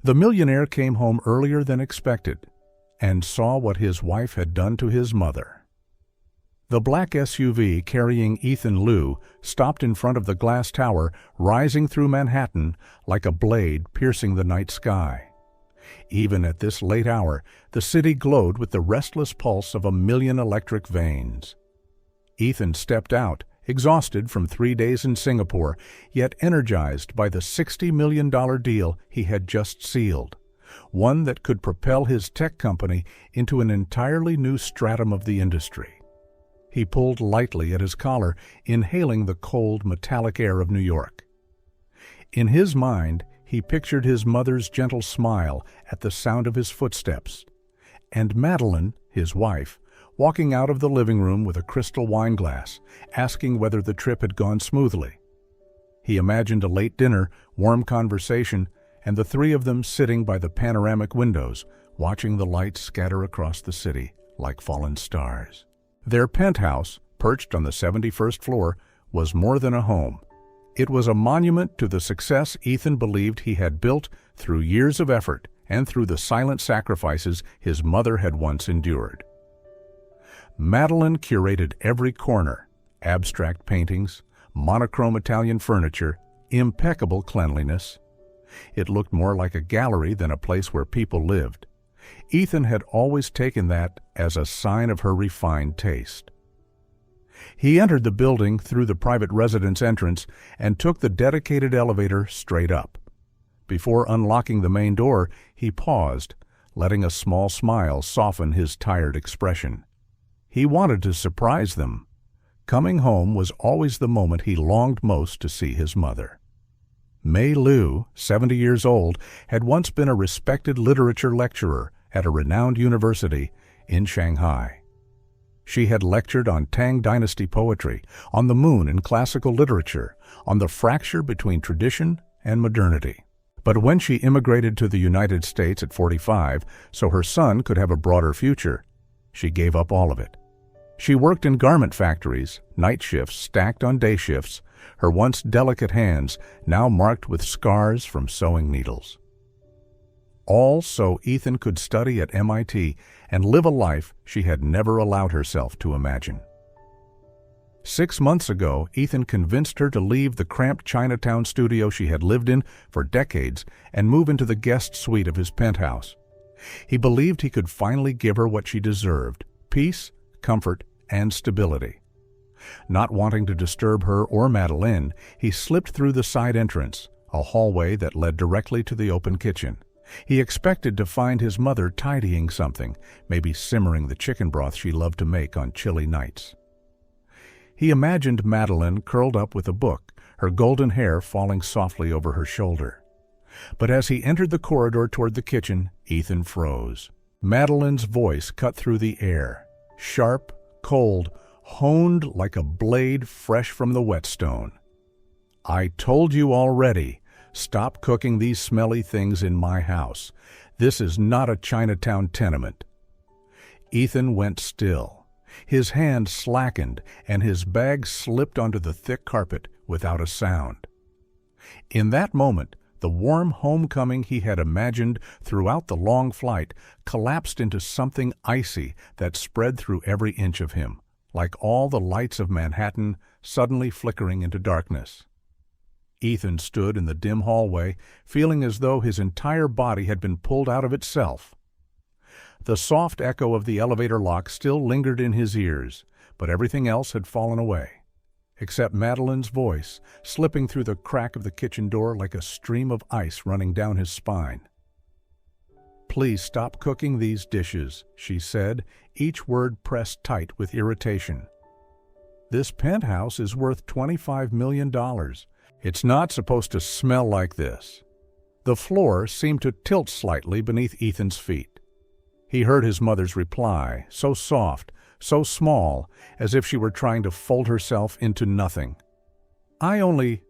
The millionaire came home earlier than expected and saw what his wife had done to his mother. The black SUV carrying Ethan Liu stopped in front of the glass tower rising through Manhattan like a blade piercing the night sky. Even at this late hour, the city glowed with the restless pulse of 1,000,000 electric veins. Ethan stepped out, exhausted from 3 days in Singapore, yet energized by the $60 million deal he had just sealed, one that could propel his tech company into an entirely new stratum of the industry. He pulled lightly at his collar, inhaling the cold, metallic air of New York. In his mind, he pictured his mother's gentle smile at the sound of his footsteps, and Madeline, his wife, walking out of the living room with a crystal wine glass, asking whether the trip had gone smoothly. He imagined a late dinner, warm conversation, and the three of them sitting by the panoramic windows, watching the lights scatter across the city like fallen stars. Their penthouse, perched on the 71st floor, was more than a home. It was a monument to the success Ethan believed he had built through years of effort and through the silent sacrifices his mother had once endured. Madeline curated every corner: abstract paintings, monochrome Italian furniture, impeccable cleanliness. It looked more like a gallery than a place where people lived. Ethan had always taken that as a sign of her refined taste. He entered the building through the private residence entrance and took the dedicated elevator straight up. Before unlocking the main door, he paused, letting a small smile soften his tired expression. He wanted to surprise them. Coming home was always the moment he longed most to see his mother. Mei Liu, 70 years old, had once been a respected literature lecturer at a renowned university in Shanghai. She had lectured on Tang Dynasty poetry, on the moon in classical literature, on the fracture between tradition and modernity. But when she immigrated to the United States at 45, so her son could have a broader future, she gave up all of it. She worked in garment factories, night shifts stacked on day shifts, her once delicate hands now marked with scars from sewing needles. All so Ethan could study at MIT and live a life she had never allowed herself to imagine. 6 months ago, Ethan convinced her to leave the cramped Chinatown studio she had lived in for decades and move into the guest suite of his penthouse. He believed he could finally give her what she deserved: peace, comfort, and stability. Not wanting to disturb her or Madeline, he slipped through the side entrance, a hallway that led directly to the open kitchen. He expected to find his mother tidying something, maybe simmering the chicken broth she loved to make on chilly nights. He imagined Madeline curled up with a book, her golden hair falling softly over her shoulder. But as he entered the corridor toward the kitchen, Ethan froze. Madeline's voice cut through the air, sharp, cold, honed like a blade fresh from the whetstone. "I told you already. Stop cooking these smelly things in my house. This is not a Chinatown tenement." Ethan went still. His hand slackened, and his bag slipped onto the thick carpet without a sound. In that moment, the warm homecoming he had imagined throughout the long flight collapsed into something icy that spread through every inch of him, like all the lights of Manhattan suddenly flickering into darkness. Ethan stood in the dim hallway, feeling as though his entire body had been pulled out of itself. The soft echo of the elevator lock still lingered in his ears, but everything else had fallen away, except Madeline's voice, slipping through the crack of the kitchen door like a stream of ice running down his spine. "Please stop cooking these dishes," she said, each word pressed tight with irritation. "This penthouse is worth $25 million. It's not supposed to smell like this." The floor seemed to tilt slightly beneath Ethan's feet. He heard his mother's reply, so soft, so small, as if she were trying to fold herself into nothing. "I only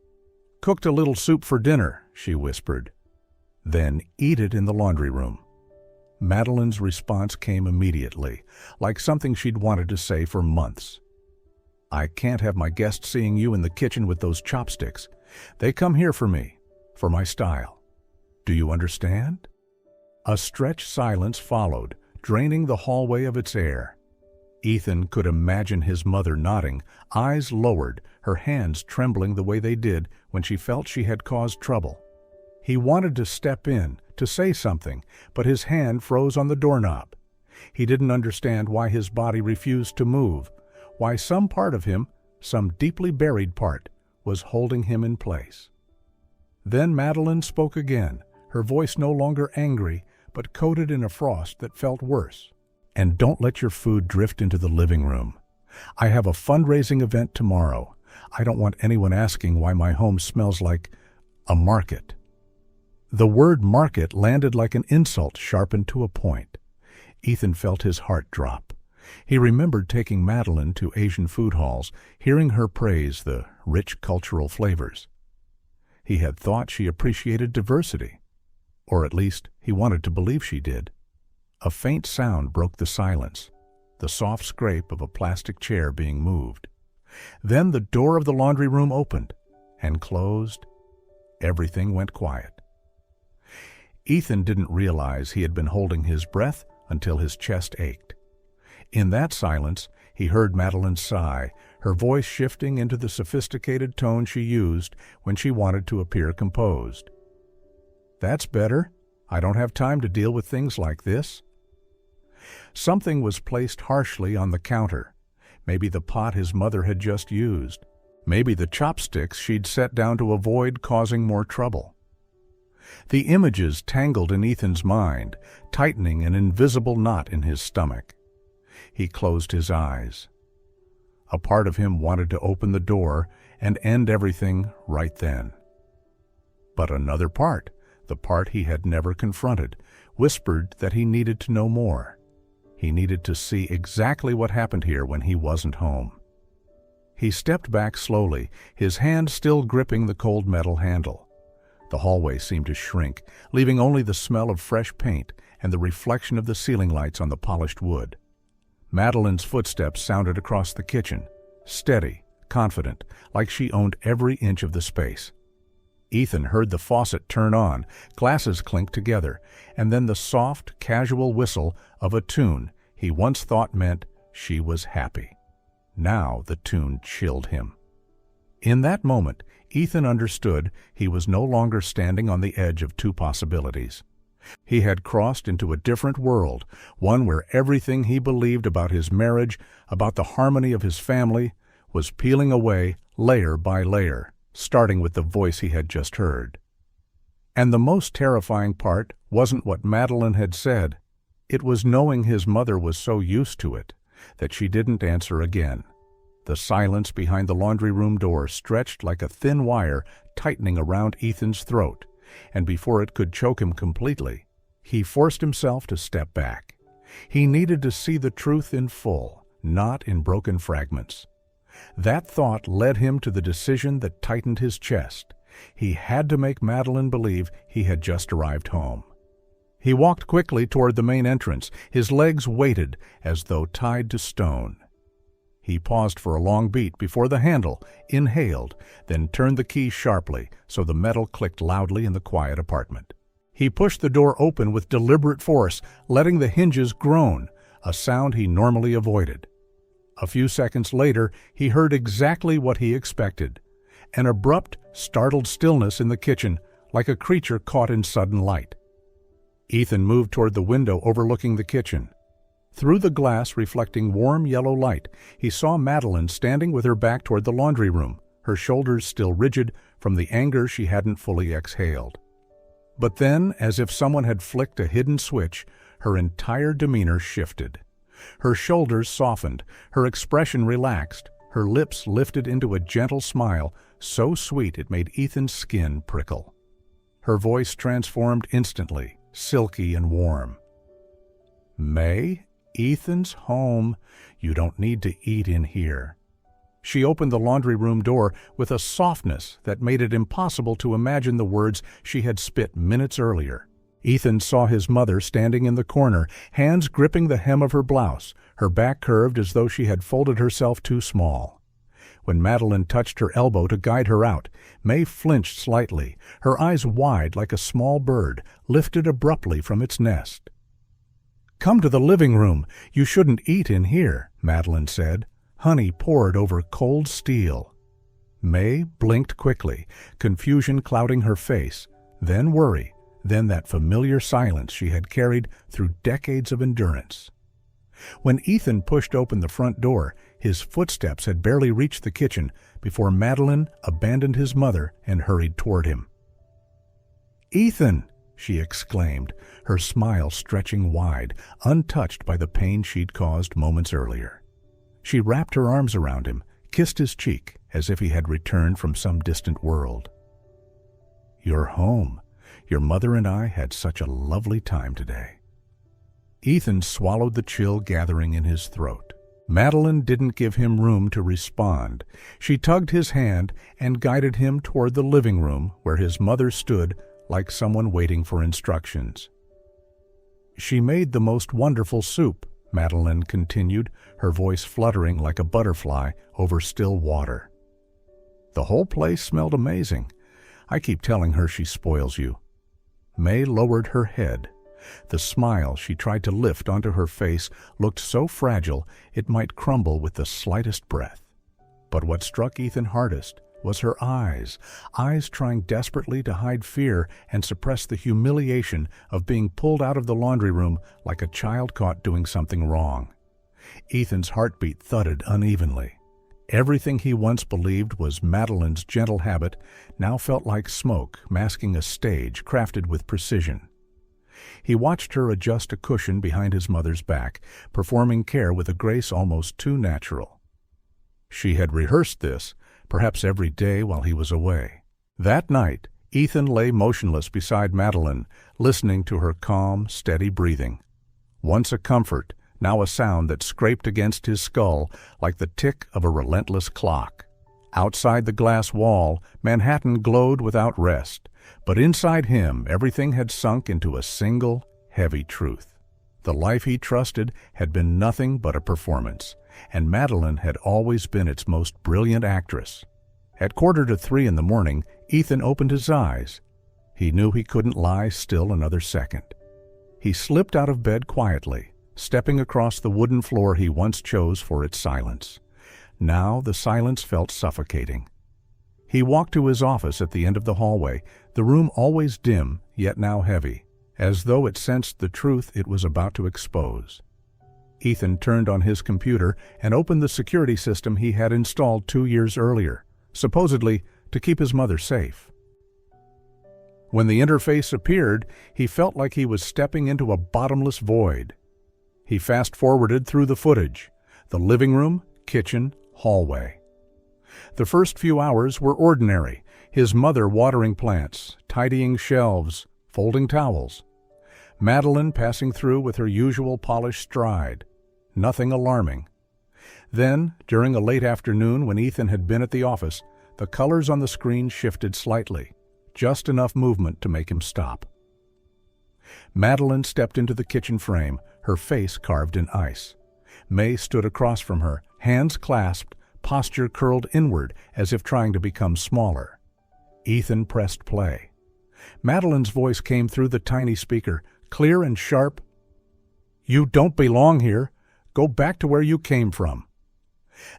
cooked a little soup for dinner," she whispered. "Then eat it in the laundry room." Madeline's response came immediately, like something she'd wanted to say for months. "I can't have my guests seeing you in the kitchen with those chopsticks. They come here for me, for my style." Do you understand?" A stretched silence followed, draining the hallway of its air. Ethan could imagine his mother nodding, eyes lowered, her hands trembling the way they did when she felt she had caused trouble. He wanted to step in, to say something, but his hand froze on the doorknob. He didn't understand why his body refused to move, why some part of him, some deeply buried part, was holding him in place. Then Madeline spoke again, her voice no longer angry, but coated in a frost that felt worse. "And don't let your food drift into the living room. I have a fundraising event tomorrow. I don't want anyone asking why my home smells like a market." The word market landed like an insult sharpened to a point. Ethan felt his heart drop. He remembered taking Madeline to Asian food halls, hearing her praise the rich cultural flavors. He had thought she appreciated diversity, or at least he wanted to believe she did. A faint sound broke the silence, the soft scrape of a plastic chair being moved. Then the door of the laundry room opened and closed. Everything went quiet. Ethan didn't realize he had been holding his breath until his chest ached. In that silence, he heard Madeline sigh, her voice shifting into the sophisticated tone she used when she wanted to appear composed. "That's better. I don't have time to deal with things like this." Something was placed harshly on the counter. Maybe the pot his mother had just used. Maybe the chopsticks she'd set down to avoid causing more trouble. The images tangled in Ethan's mind, tightening an invisible knot in his stomach. He closed his eyes. A part of him wanted to open the door and end everything right then. But another part, the part he had never confronted, whispered that he needed to know more. He needed to see exactly what happened here when he wasn't home. He stepped back slowly, his hand still gripping the cold metal handle. The hallway seemed to shrink, leaving only the smell of fresh paint and the reflection of the ceiling lights on the polished wood. Madeline's footsteps sounded across the kitchen, steady, confident, like she owned every inch of the space. Ethan heard the faucet turn on, glasses clink together, and then the soft, casual whistle of a tune he once thought meant she was happy. Now the tune chilled him. In that moment, Ethan understood he was no longer standing on the edge of two possibilities. He had crossed into a different world, one where everything he believed about his marriage, about the harmony of his family, was peeling away layer by layer, starting with the voice he had just heard. And the most terrifying part wasn't what Madeline had said. It was knowing his mother was so used to it that she didn't answer again. The silence behind the laundry room door stretched like a thin wire tightening around Ethan's throat, and before it could choke him completely, he forced himself to step back. He needed to see the truth in full, not in broken fragments. That thought led him to the decision that tightened his chest. He had to make Madeline believe he had just arrived home. He walked quickly toward the main entrance, his legs weighted as though tied to stone. He paused for a long beat before the handle, inhaled, then turned the key sharply so the metal clicked loudly in the quiet apartment. He pushed the door open with deliberate force, letting the hinges groan, a sound he normally avoided. A few seconds later, he heard exactly what he expected, an abrupt, startled stillness in the kitchen, like a creature caught in sudden light. Ethan moved toward the window overlooking the kitchen. Through the glass reflecting warm yellow light, he saw Madeline standing with her back toward the laundry room, her shoulders still rigid from the anger she hadn't fully exhaled. But then, as if someone had flicked a hidden switch, her entire demeanor shifted. Her shoulders softened, her expression relaxed, her lips lifted into a gentle smile so sweet it made Ethan's skin prickle. Her voice transformed instantly, silky and warm. "May? Ethan's home. You don't need to eat in here." She opened the laundry room door with a softness that made it impossible to imagine the words she had spit minutes earlier. Ethan saw his mother standing in the corner, hands gripping the hem of her blouse, her back curved as though she had folded herself too small. When Madeline touched her elbow to guide her out, May flinched slightly, her eyes wide like a small bird lifted abruptly from its nest. "Come to the living room. You shouldn't eat in here," Madeline said. Honey poured over cold steel. May blinked quickly, confusion clouding her face, then worry, then that familiar silence she had carried through decades of endurance. When Ethan pushed open the front door, his footsteps had barely reached the kitchen before Madeline abandoned his mother and hurried toward him. "Ethan!" she exclaimed, her smile stretching wide, untouched by the pain she'd caused moments earlier. She wrapped her arms around him, kissed his cheek as if he had returned from some distant world. "You're home. Your mother and I had such a lovely time today." Ethan swallowed the chill gathering in his throat. Madeline didn't give him room to respond. She tugged his hand and guided him toward the living room where his mother stood like someone waiting for instructions. "She made the most wonderful soup," Madeline continued, her voice fluttering like a butterfly over still water. "The whole place smelled amazing. I keep telling her she spoils you." May lowered her head. The smile she tried to lift onto her face looked so fragile it might crumble with the slightest breath. But what struck Ethan hardest was her eyes trying desperately to hide fear and suppress the humiliation of being pulled out of the laundry room like a child caught doing something wrong. Ethan's heartbeat thudded unevenly. Everything he once believed was Madeline's gentle habit now felt like smoke masking a stage crafted with precision. He watched her adjust a cushion behind his mother's back, performing care with a grace almost too natural. She had rehearsed this, perhaps every day while he was away. That night, Ethan lay motionless beside Madeline, listening to her calm, steady breathing. Once a comfort, now a sound that scraped against his skull like the tick of a relentless clock. Outside the glass wall, Manhattan glowed without rest, but inside him everything had sunk into a single, heavy truth. The life he trusted had been nothing but a performance, and Madeline had always been its most brilliant actress. At 2:45 in the morning, Ethan opened his eyes. He knew he couldn't lie still another second. He slipped out of bed quietly, stepping across the wooden floor he once chose for its silence. Now the silence felt suffocating. He walked to his office at the end of the hallway, the room always dim, yet now heavy, as though it sensed the truth it was about to expose. Ethan turned on his computer and opened the security system he had installed 2 years earlier, supposedly to keep his mother safe. When the interface appeared, he felt like he was stepping into a bottomless void. He fast-forwarded through the footage, the living room, kitchen, hallway. The first few hours were ordinary, his mother watering plants, tidying shelves, folding towels. Madeline passing through with her usual polished stride. Nothing alarming. Then, during a late afternoon when Ethan had been at the office, the colors on the screen shifted slightly, just enough movement to make him stop. Madeline stepped into the kitchen frame, her face carved in ice. May stood across from her, hands clasped, posture curled inward as if trying to become smaller. Ethan pressed play. Madeline's voice came through the tiny speaker, clear and sharp. "You don't belong here. Go back to where you came from."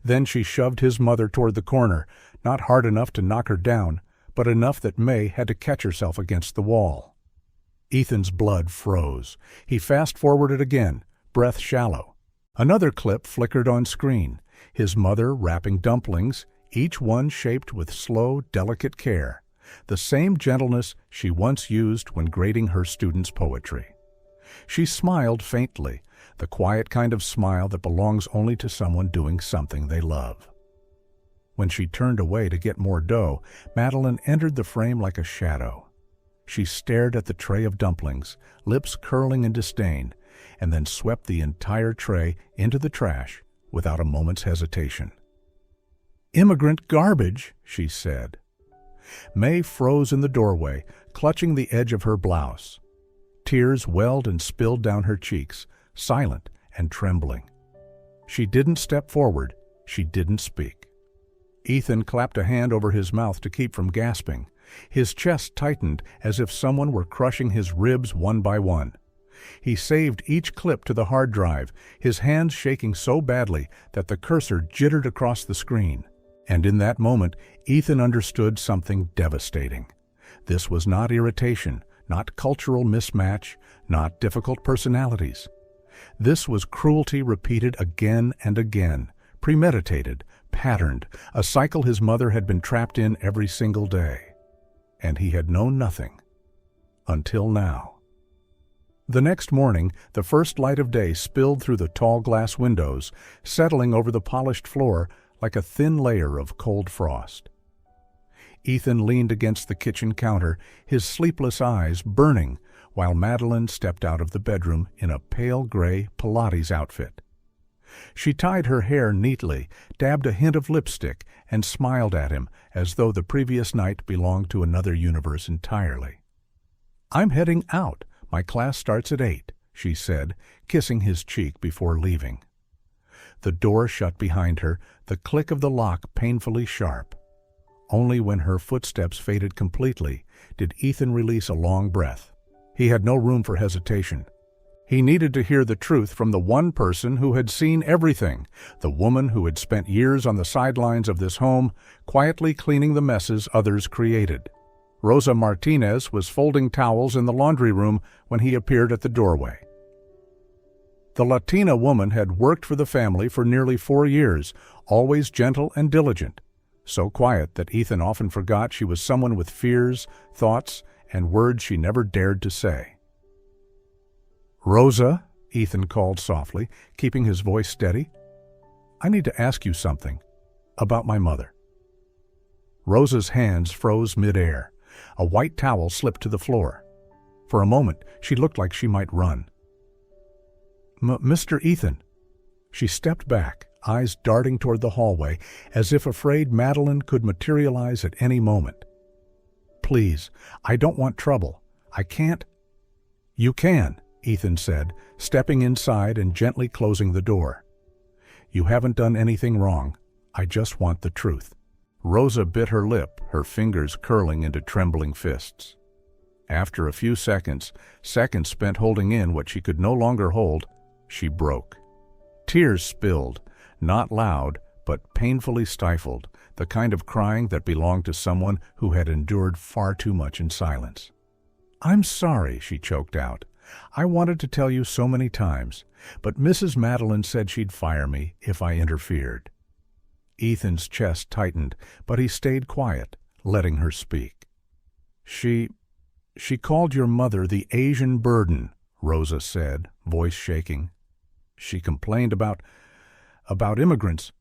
Then she shoved his mother toward the corner, not hard enough to knock her down, but enough that May had to catch herself against the wall. Ethan's blood froze. He fast-forwarded again, breath shallow. Another clip flickered on screen, his mother wrapping dumplings, each one shaped with slow, delicate care, the same gentleness she once used when grading her students' poetry. She smiled faintly, the quiet kind of smile that belongs only to someone doing something they love. When she turned away to get more dough, Madeline entered the frame like a shadow. She stared at the tray of dumplings, lips curling in disdain, and then swept the entire tray into the trash without a moment's hesitation. "Immigrant garbage," she said. May froze in the doorway, clutching the edge of her blouse. Tears welled and spilled down her cheeks, silent and trembling. She didn't step forward. She didn't speak. Ethan clapped a hand over his mouth to keep from gasping. His chest tightened as if someone were crushing his ribs one by one. He saved each clip to the hard drive, his hands shaking so badly that the cursor jittered across the screen. And in that moment, Ethan understood something devastating. This was not irritation, not cultural mismatch, not difficult personalities. This was cruelty repeated again and again, premeditated, patterned, a cycle his mother had been trapped in every single day. And he had known nothing. Until now. The next morning, the first light of day spilled through the tall glass windows, settling over the polished floor like a thin layer of cold frost. Ethan leaned against the kitchen counter, his sleepless eyes burning, while Madeline stepped out of the bedroom in a pale gray Pilates outfit. She tied her hair neatly, dabbed a hint of lipstick, and smiled at him as though the previous night belonged to another universe entirely. "I'm heading out. My class starts at 8, she said, kissing his cheek before leaving. The door shut behind her, the click of the lock painfully sharp. Only when her footsteps faded completely did Ethan release a long breath. He had no room for hesitation. He needed to hear the truth from the one person who had seen everything, the woman who had spent years on the sidelines of this home, quietly cleaning the messes others created. Rosa Martinez was folding towels in the laundry room when he appeared at the doorway. The Latina woman had worked for the family for nearly 4 years, always gentle and diligent, so quiet that Ethan often forgot she was someone with fears, thoughts, and words she never dared to say. "Rosa," Ethan called softly, keeping his voice steady, "I need to ask you something about my mother." Rosa's hands froze mid-air. A white towel slipped to the floor. For a moment, she looked like she might run. "Mr. Ethan." She stepped back, eyes darting toward the hallway, as if afraid Madeline could materialize at any moment. "Please, I don't want trouble. I can't." "You can," Ethan said, stepping inside and gently closing the door. "You haven't done anything wrong. I just want the truth." Rosa bit her lip, her fingers curling into trembling fists. After a few seconds spent holding in what she could no longer hold, she broke. Tears spilled, not loud, but painfully stifled, the kind of crying that belonged to someone who had endured far too much in silence. "I'm sorry," she choked out. "I wanted to tell you so many times, but Mrs. Madeline said she'd fire me if I interfered." Ethan's chest tightened, but he stayed quiet, letting her speak. She called your mother the Asian burden," Rosa said, voice shaking. "She complained about immigrants,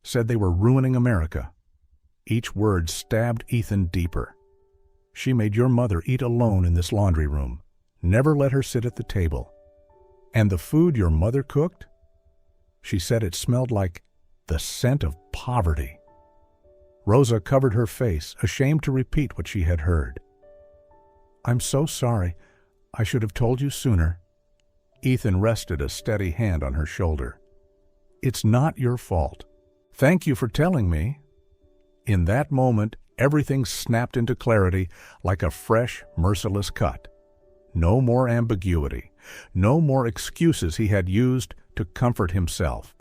said they were ruining America." Each word stabbed Ethan deeper. "She made your mother eat alone in this laundry room, never let her sit at the table. And the food your mother cooked? She said it smelled like the scent of poverty." Rosa covered her face, ashamed to repeat what she had heard. "I'm so sorry. I should have told you sooner." Ethan rested a steady hand on her shoulder. "It's not your fault. Thank you for telling me." In that moment, everything snapped into clarity like a fresh, merciless cut. No more ambiguity, no more excuses he had used to comfort himself.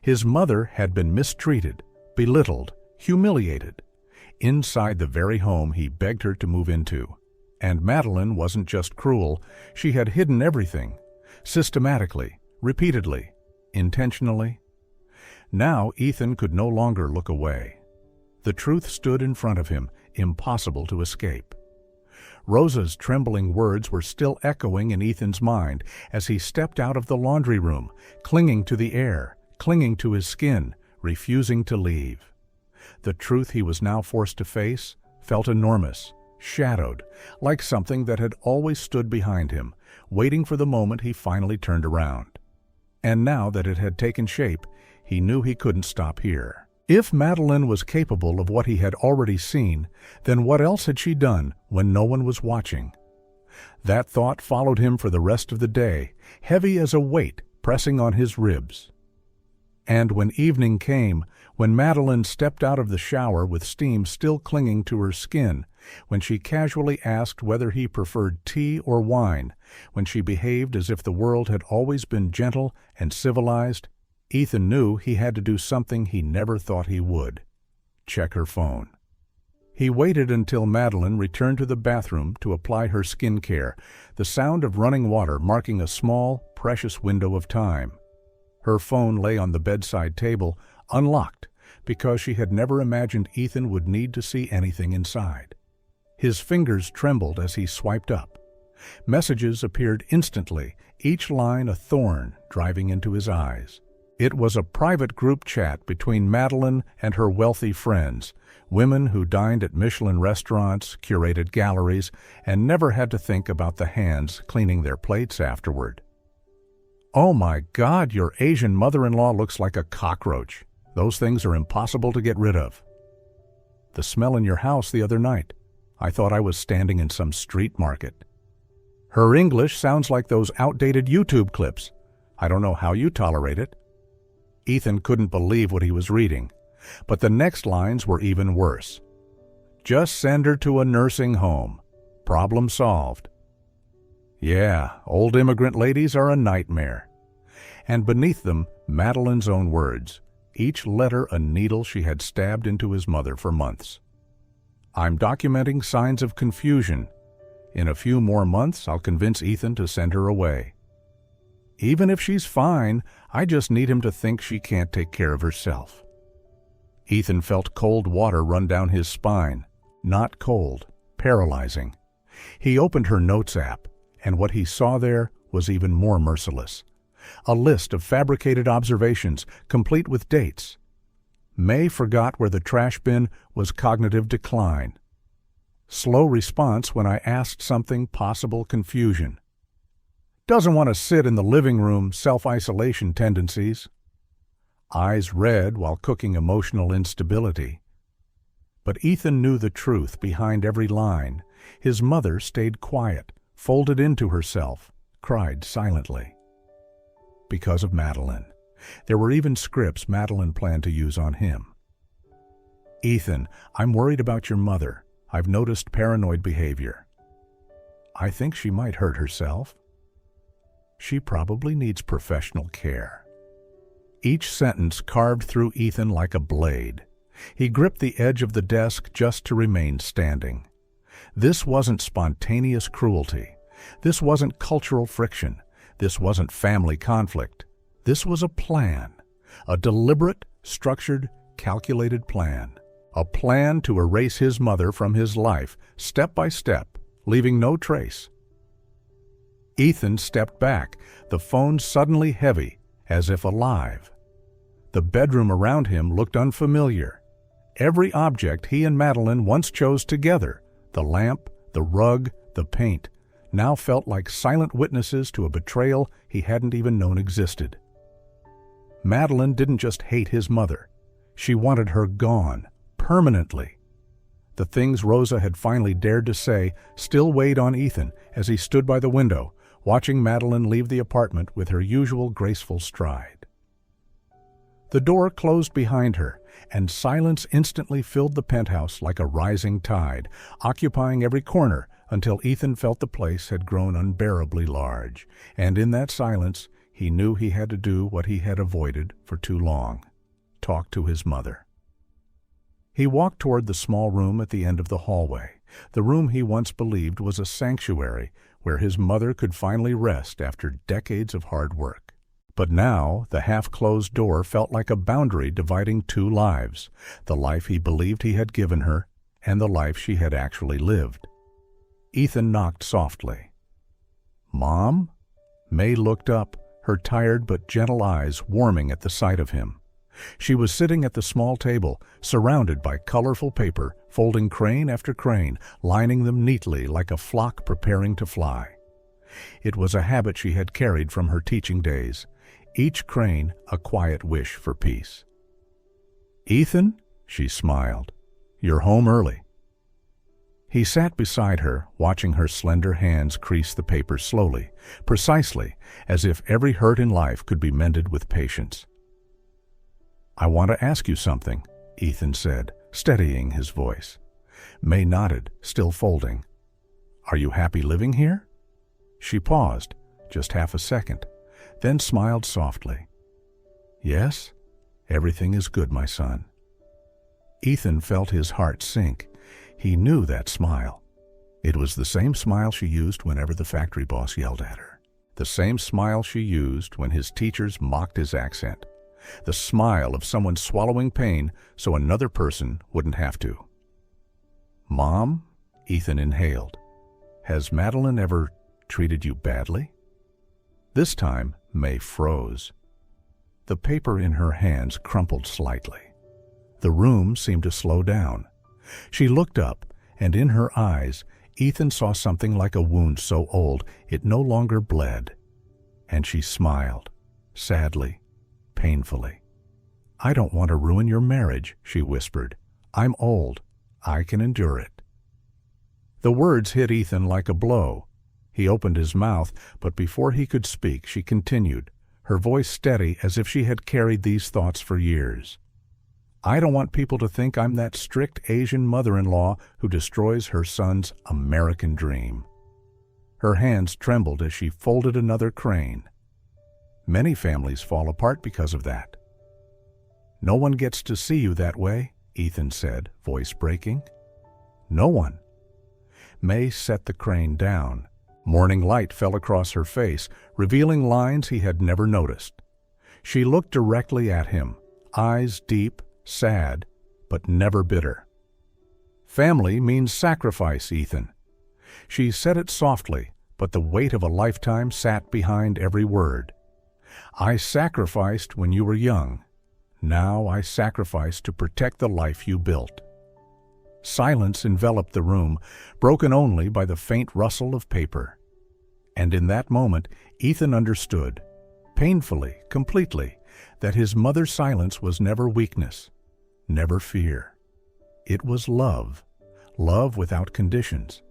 His mother had been mistreated, belittled, humiliated, inside the very home he begged her to move into. And Madeline wasn't just cruel, she had hidden everything, systematically, repeatedly, intentionally. Now Ethan could no longer look away. The truth stood in front of him, impossible to escape. Rosa's trembling words were still echoing in Ethan's mind as he stepped out of the laundry room, clinging to the air, clinging to his skin, refusing to leave. The truth he was now forced to face felt enormous, shadowed, like something that had always stood behind him, waiting for the moment he finally turned around. And now that it had taken shape, he knew he couldn't stop here. If Madeline was capable of what he had already seen, then what else had she done when no one was watching? That thought followed him for the rest of the day, heavy as a weight pressing on his ribs. And when evening came, when Madeline stepped out of the shower with steam still clinging to her skin, when she casually asked whether he preferred tea or wine, when she behaved as if the world had always been gentle and civilized, Ethan knew he had to do something he never thought he would: check her phone. He waited until Madeline returned to the bathroom to apply her skincare, the sound of running water marking a small, precious window of time. Her phone lay on the bedside table, unlocked, because she had never imagined Ethan would need to see anything inside. His fingers trembled as he swiped up. Messages appeared instantly, each line a thorn driving into his eyes. It was a private group chat between Madeline and her wealthy friends, women who dined at Michelin restaurants, curated galleries, and never had to think about the hands cleaning their plates afterward. "Oh my God, your Asian mother-in-law looks like a cockroach. Those things are impossible to get rid of. The smell in your house the other night. I thought I was standing in some street market. Her English sounds like those outdated YouTube clips. I don't know how you tolerate it." Ethan couldn't believe what he was reading, but the next lines were even worse. "Just send her to a nursing home. Problem solved." Yeah, old immigrant ladies are a nightmare. And beneath them, Madeline's own words, each letter a needle she had stabbed into his mother for months. "I'm documenting signs of confusion. In a few more months, I'll convince Ethan to send her away. Even if she's fine, I just need him to think she can't take care of herself." Ethan felt cold water run down his spine. Not cold, paralyzing. He opened her notes app, and what he saw there was even more merciless. A list of fabricated observations, complete with dates. May forgot where the trash bin was cognitive decline. Slow response when I asked something, possible confusion. Doesn't want to sit in the living room, self-isolation tendencies. Eyes red while cooking emotional instability. But Ethan knew the truth behind every line. His mother stayed quiet, folded into herself, cried silently. Because of Madeline. There were even scripts Madeline planned to use on him. "Ethan, I'm worried about your mother. I've noticed paranoid behavior. I think she might hurt herself. She probably needs professional care." Each sentence carved through Ethan like a blade. He gripped the edge of the desk just to remain standing. This wasn't spontaneous cruelty. This wasn't cultural friction. This wasn't family conflict. This was a plan. A deliberate, structured, calculated plan. A plan to erase his mother from his life, step by step, leaving no trace. Ethan stepped back, the phone suddenly heavy, as if alive. The bedroom around him looked unfamiliar. Every object he and Madeline once chose together, the lamp, the rug, the paint, now felt like silent witnesses to a betrayal he hadn't even known existed. Madeline didn't just hate his mother. She wanted her gone, permanently. The things Rosa had finally dared to say still weighed on Ethan as he stood by the window, watching Madeline leave the apartment with her usual graceful stride. The door closed behind her, and silence instantly filled the penthouse like a rising tide, occupying every corner until Ethan felt the place had grown unbearably large, and in that silence he knew he had to do what he had avoided for too long: talk to his mother. He walked toward the small room at the end of the hallway, the room he once believed was a sanctuary where his mother could finally rest after decades of hard work. But now the half-closed door felt like a boundary dividing two lives, the life he believed he had given her and the life she had actually lived. Ethan knocked softly. "Mom?" May looked up, her tired but gentle eyes warming at the sight of him. She was sitting at the small table, surrounded by colorful paper, folding crane after crane, lining them neatly like a flock preparing to fly. It was a habit she had carried from her teaching days, each crane a quiet wish for peace. "Ethan?" she smiled. "You're home early." He sat beside her, watching her slender hands crease the paper slowly, precisely, as if every hurt in life could be mended with patience. "I want to ask you something," Ethan said, steadying his voice. May nodded, still folding. "Are you happy living here?" She paused, just half a second, then smiled softly. "Yes, everything is good, my son." Ethan felt his heart sink. He knew that smile. It was the same smile she used whenever the factory boss yelled at her. The same smile she used when his teachers mocked his accent. The smile of someone swallowing pain so another person wouldn't have to. "Mom," Ethan inhaled, "has Madeline ever treated you badly?" This time, May froze. The paper in her hands crumpled slightly. The room seemed to slow down. She looked up, and in her eyes, Ethan saw something like a wound so old it no longer bled. And she smiled, sadly, painfully. "I don't want to ruin your marriage," she whispered. "I'm old. I can endure it." The words hit Ethan like a blow. He opened his mouth, but before he could speak, she continued, her voice steady as if she had carried these thoughts for years. "I don't want people to think I'm that strict Asian mother-in-law who destroys her son's American dream." Her hands trembled as she folded another crane. Many families fall apart because of that. "No one gets to see you that way," Ethan said, voice breaking. "No one." May set the crane down. Morning light fell across her face, revealing lines he had never noticed. She looked directly at him, eyes deep, sad, but never bitter. "Family means sacrifice, Ethan." She said it softly, but the weight of a lifetime sat behind every word. "I sacrificed when you were young. Now I sacrifice to protect the life you built." Silence enveloped the room, broken only by the faint rustle of paper. And in that moment, Ethan understood, painfully, completely, that his mother's silence was never weakness, never fear. It was love, love without conditions,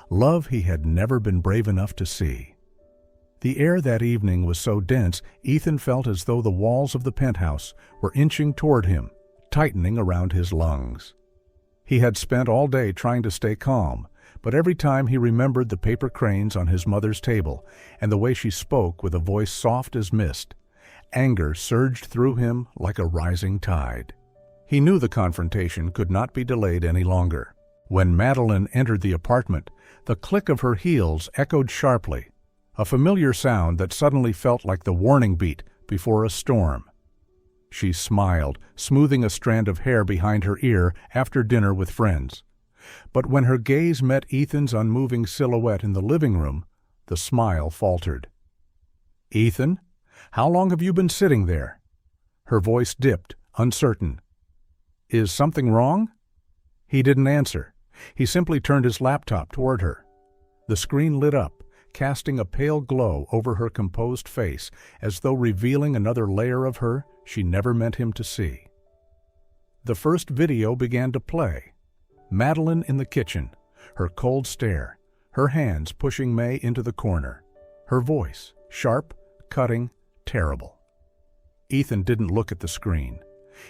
love he had never been brave enough to see. The air that evening was so dense, Ethan felt as though the walls of the penthouse were inching toward him, tightening around his lungs. He had spent all day trying to stay calm, but every time he remembered the paper cranes on his mother's table and the way she spoke with a voice soft as mist, anger surged through him like a rising tide. He knew the confrontation could not be delayed any longer. When Madeline entered the apartment, the click of her heels echoed sharply, a familiar sound that suddenly felt like the warning beat before a storm. She smiled, smoothing a strand of hair behind her ear after dinner with friends. But when her gaze met Ethan's unmoving silhouette in the living room, the smile faltered. "Ethan, how long have you been sitting there?" Her voice dipped, uncertain. "Is something wrong?" He didn't answer. He simply turned his laptop toward her. The screen lit up, casting a pale glow over her composed face, as though revealing another layer of her she never meant him to see. The first video began to play. Madeline in the kitchen, her cold stare, her hands pushing May into the corner, her voice, sharp, cutting, terrible. Ethan didn't look at the screen.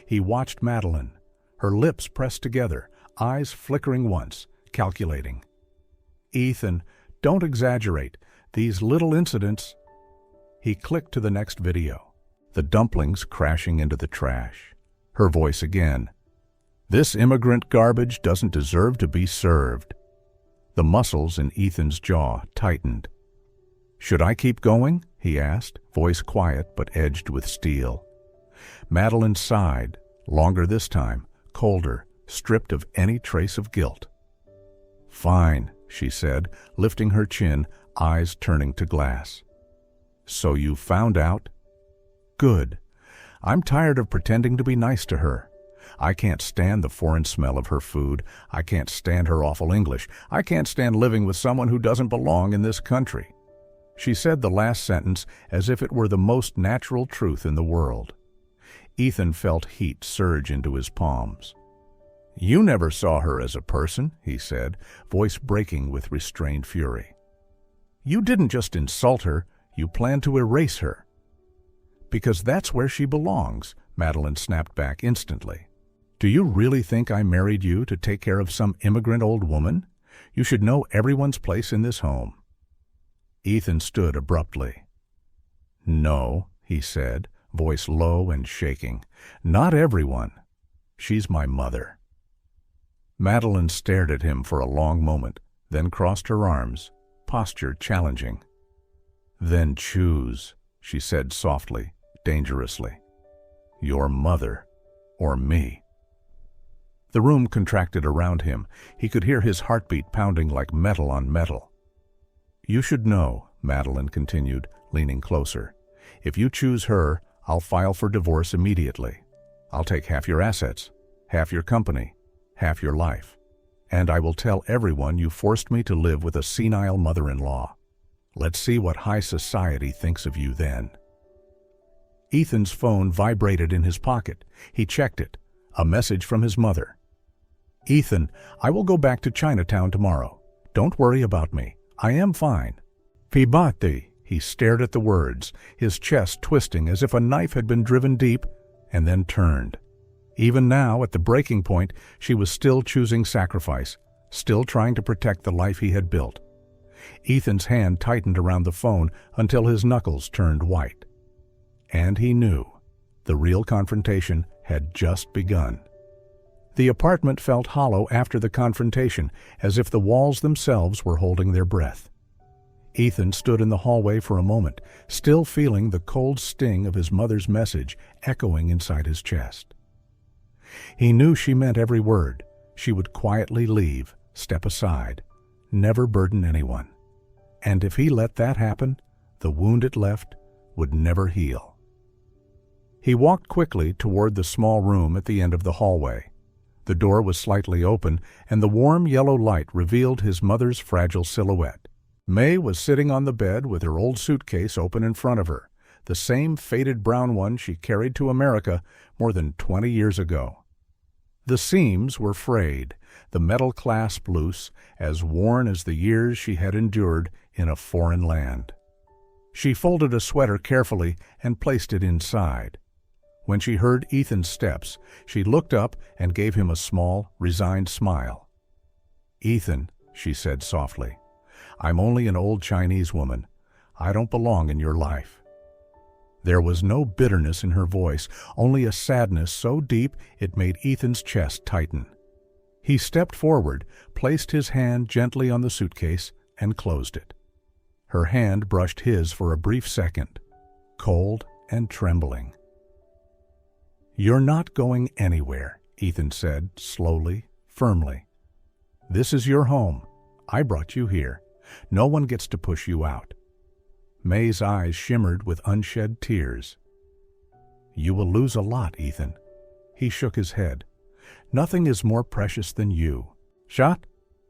He watched Madeline, her lips pressed together, eyes flickering once, calculating. "Ethan, don't exaggerate. These little incidents—" He clicked to the next video, the dumplings crashing into the trash. Her voice again. "This immigrant garbage doesn't deserve to be served." The muscles in Ethan's jaw tightened. "Should I keep going?" he asked, voice quiet but edged with steel. Madeline sighed, longer this time, colder, stripped of any trace of guilt. "Fine," she said, lifting her chin, eyes turning to glass. "So you found out?" "Good. I'm tired of pretending to be nice to her. I can't stand the foreign smell of her food. I can't stand her awful English. I can't stand living with someone who doesn't belong in this country." She said the last sentence as if it were the most natural truth in the world. Ethan felt heat surge into his palms. "You never saw her as a person," he said, voice breaking with restrained fury. "You didn't just insult her, you planned to erase her." "Because that's where she belongs," Madeline snapped back instantly. "Do you really think I married you to take care of some immigrant old woman? You should know everyone's place in this home." Ethan stood abruptly. "No," he said, voice low and shaking. "Not everyone. She's my mother." Madeline stared at him for a long moment, then crossed her arms, posture challenging. "Then choose," she said softly, dangerously. "Your mother or me." The room contracted around him. He could hear his heartbeat pounding like metal on metal. "You should know," Madeline continued, leaning closer. "If you choose her, I'll file for divorce immediately. I'll take half your assets, half your company, half your life. And I will tell everyone you forced me to live with a senile mother-in-law. Let's see what high society thinks of you then." Ethan's phone vibrated in his pocket. He checked it. A message from his mother. "Ethan, I will go back to Chinatown tomorrow. Don't worry about me. I am fine." "Pibati," he stared at the words, his chest twisting as if a knife had been driven deep, and then turned. Even now, at the breaking point, she was still choosing sacrifice, still trying to protect the life he had built. Ethan's hand tightened around the phone until his knuckles turned white. And he knew the real confrontation had just begun. The apartment felt hollow after the confrontation, as if the walls themselves were holding their breath. Ethan stood in the hallway for a moment, still feeling the cold sting of his mother's message echoing inside his chest. He knew she meant every word. She would quietly leave, step aside, never burden anyone. And if he let that happen, the wound it left would never heal. He walked quickly toward the small room at the end of the hallway. The door was slightly open, and the warm yellow light revealed his mother's fragile silhouette. May was sitting on the bed with her old suitcase open in front of her, the same faded brown one she carried to America more than 20 years ago. The seams were frayed, the metal clasp loose, as worn as the years she had endured in a foreign land. She folded a sweater carefully and placed it inside. When she heard Ethan's steps, she looked up and gave him a small, resigned smile. "Ethan," she said softly, "I'm only an old Chinese woman. I don't belong in your life." There was no bitterness in her voice, only a sadness so deep it made Ethan's chest tighten. He stepped forward, placed his hand gently on the suitcase, and closed it. Her hand brushed his for a brief second, cold and trembling. "You're not going anywhere," Ethan said, slowly, firmly. "This is your home. I brought you here. No one gets to push you out." May's eyes shimmered with unshed tears. "You will lose a lot, Ethan." He shook his head. "Nothing is more precious than you." "Shot?"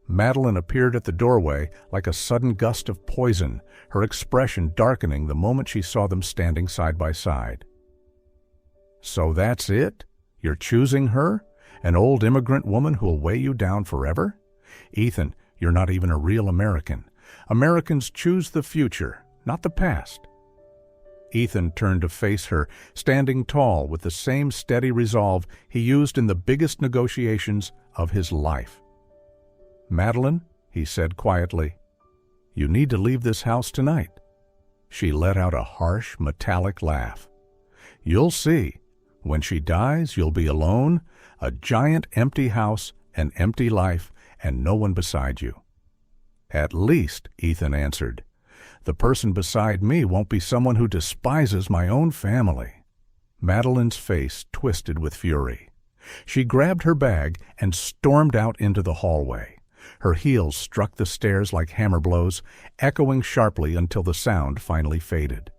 Madeline appeared at the doorway like a sudden gust of poison, her expression darkening the moment she saw them standing side by side. "So that's it? You're choosing her? An old immigrant woman who'll weigh you down forever? Ethan, you're not even a real American. Americans choose the future, not the past." Ethan turned to face her, standing tall with the same steady resolve he used in the biggest negotiations of his life. "Madeline," he said quietly, "you need to leave this house tonight." She let out a harsh, metallic laugh. "You'll see. When she dies, you'll be alone, a giant empty house, an empty life, and no one beside you." "At least," Ethan answered, "the person beside me won't be someone who despises my own family." Madeline's face twisted with fury. She grabbed her bag and stormed out into the hallway. Her heels struck the stairs like hammer blows, echoing sharply until the sound finally faded.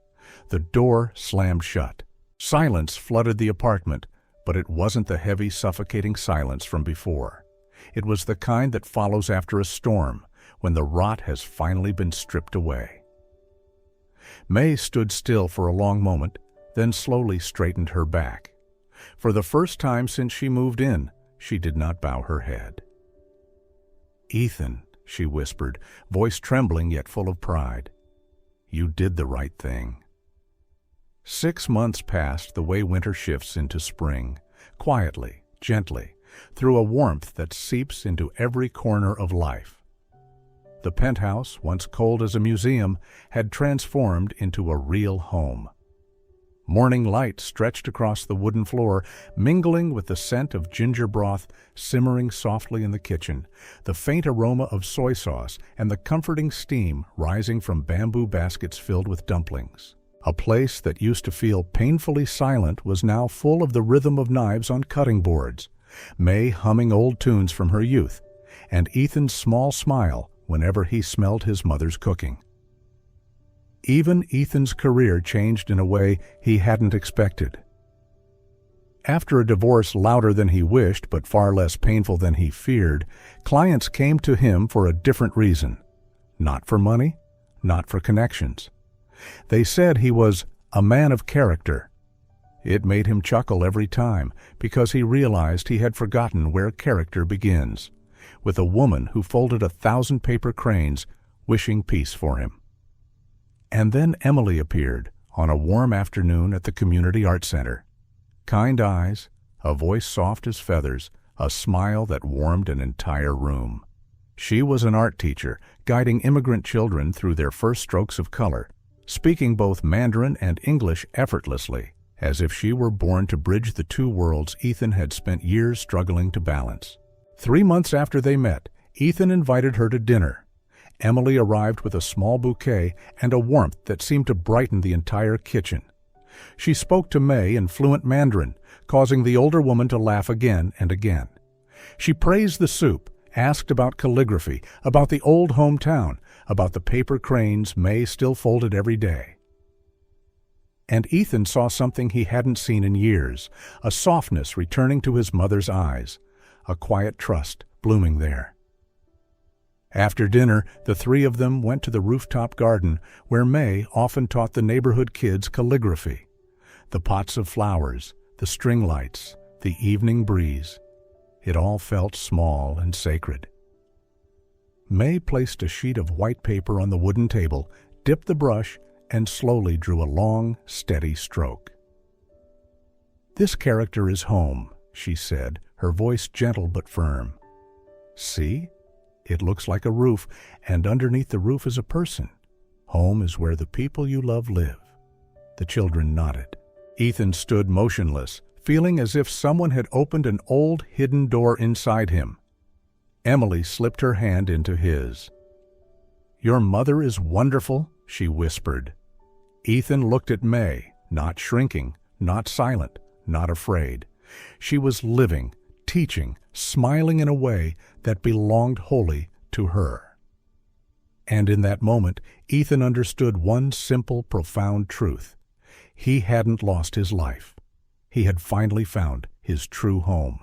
The door slammed shut. Silence flooded the apartment, but it wasn't the heavy, suffocating silence from before. It was the kind that follows after a storm, when the rot has finally been stripped away. May stood still for a long moment, then slowly straightened her back. For the first time since she moved in, she did not bow her head. "Ethan," she whispered, voice trembling yet full of pride, "you did the right thing." 6 months passed the way winter shifts into spring, quietly, gently, through a warmth that seeps into every corner of life. The penthouse, once cold as a museum, had transformed into a real home. Morning light stretched across the wooden floor, mingling with the scent of ginger broth simmering softly in the kitchen, the faint aroma of soy sauce, and the comforting steam rising from bamboo baskets filled with dumplings. A place that used to feel painfully silent was now full of the rhythm of knives on cutting boards, May humming old tunes from her youth, and Ethan's small smile whenever he smelled his mother's cooking. Even Ethan's career changed in a way he hadn't expected. After a divorce louder than he wished but far less painful than he feared, clients came to him for a different reason. Not for money, not for connections. They said he was a man of character. It made him chuckle every time because he realized he had forgotten where character begins, with a woman who folded 1,000 paper cranes wishing peace for him. And then Emily appeared on a warm afternoon at the Community Art Center. Kind eyes, a voice soft as feathers, a smile that warmed an entire room. She was an art teacher, guiding immigrant children through their first strokes of color, speaking both Mandarin and English effortlessly, as if she were born to bridge the two worlds Ethan had spent years struggling to balance. 3 months after they met, Ethan invited her to dinner. Emily arrived with a small bouquet and a warmth that seemed to brighten the entire kitchen. She spoke to May in fluent Mandarin, causing the older woman to laugh again and again. She praised the soup, asked about calligraphy, about the old hometown, about the paper cranes May still folded every day. And Ethan saw something he hadn't seen in years, a softness returning to his mother's eyes, a quiet trust blooming there. After dinner, the three of them went to the rooftop garden where May often taught the neighborhood kids calligraphy. The pots of flowers, the string lights, the evening breeze. It all felt small and sacred. May placed a sheet of white paper on the wooden table, dipped the brush, and slowly drew a long, steady stroke. "This character is home," she said, her voice gentle but firm. "See? It looks like a roof, and underneath the roof is a person. Home is where the people you love live." The children nodded. Ethan stood motionless, feeling as if someone had opened an old, hidden door inside him. Emily slipped her hand into his. "Your mother is wonderful," she whispered. Ethan looked at May, not shrinking, not silent, not afraid. She was living, teaching, smiling in a way that belonged wholly to her. And in that moment, Ethan understood one simple, profound truth. He hadn't lost his life. He had finally found his true home.